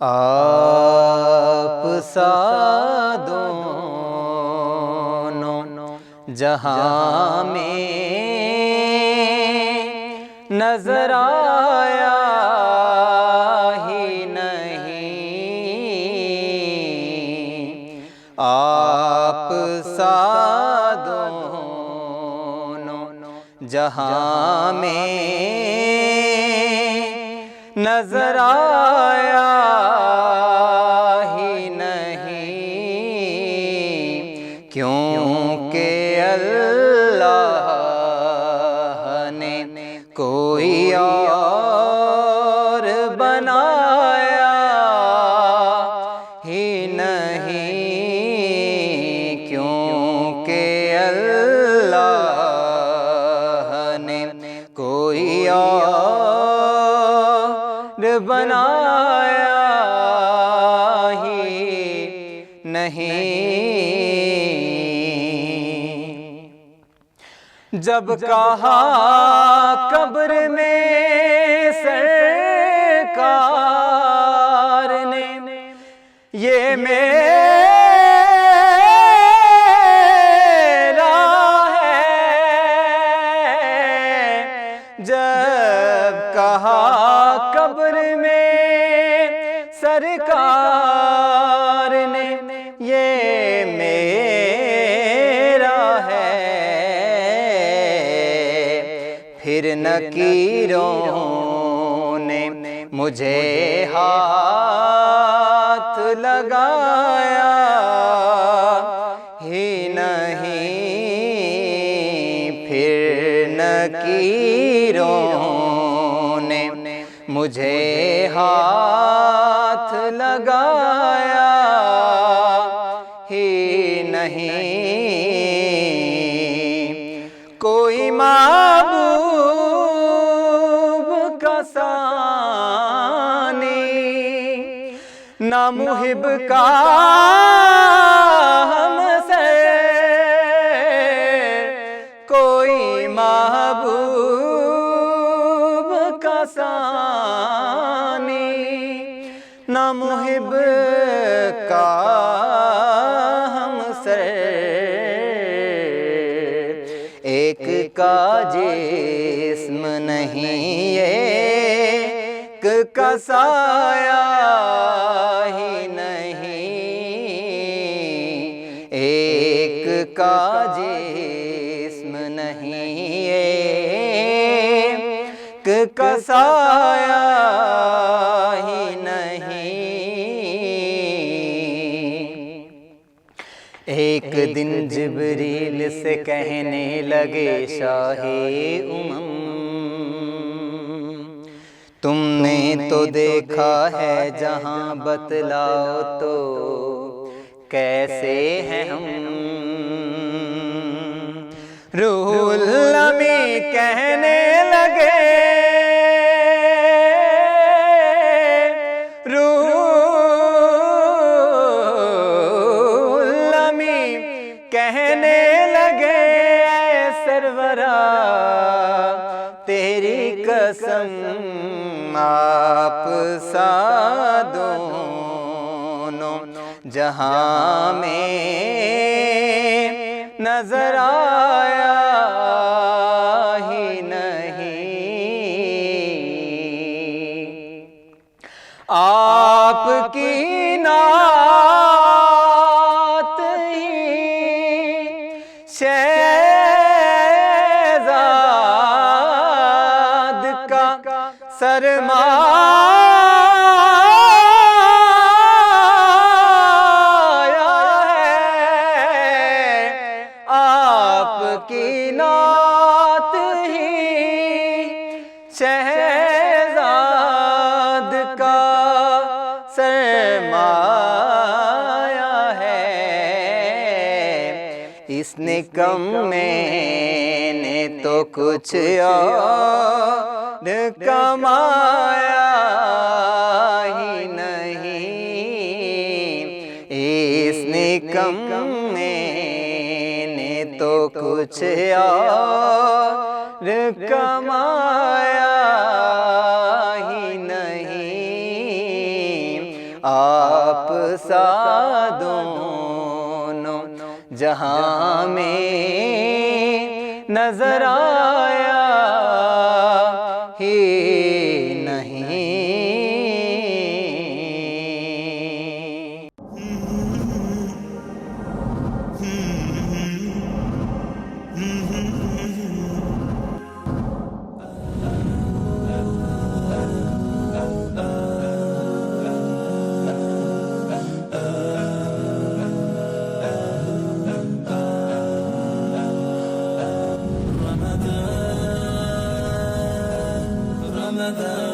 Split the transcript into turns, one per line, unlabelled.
آپ سا دونوں جہاں میں نظر آیا ہی نہیں، آپ سا دونوں جہاں میں نظر آیا ہی نہیں، کیونکہ اللہ نے کوئی اور بنایا ہی نہیں، کیونکہ اللہ نے کوئی اور بنایا ہی نہیں۔ جب کہا قبر میں سرکار نے یہ میرا ہے، جب کہا قبر میں سرکار نے یہ میرا ہے، پھر نکیروں نے مجھے ہاتھ لگایا ہی نہیں، پھر نکیروں نے مجھے ہاتھ لگایا ہی نہیں، کوئی محبوب کا ثانی نہ محب کا ہم سے، کوئی محبوب کا ثانی نہ محب کا ہم سے، ایک کا جسم نہیں ایک کا سایہ ہی نہیں، ایک کا جسم نہیں ایک کا سایہ ہی نہیں۔ ایک دن جبریل سے کہنے لگے شاہ امم، تم نے تو دیکھا ہے جہاں، بتلاؤ تو کیسے ہیں ہم؟ روح الامین کہنے لگے، کہنے لگے اے سرورا تیری قسم، آپ سا دونوں جہاں میں نظر آیا ہی نہیں، آپ کی نعت شہزاد کا سرمایہ ہے، آپ کی نعت ہی شہزاد کا سرمایہ ہے، اس نے کم میں نے تو کچھ اور کمایا ہی نہیں، اس نے کم میں نے تو کچھ اور کمایا ہی نہیں، آپ سا دونوں جہاں میں نظر آیا ہی نہیں.
Ramadan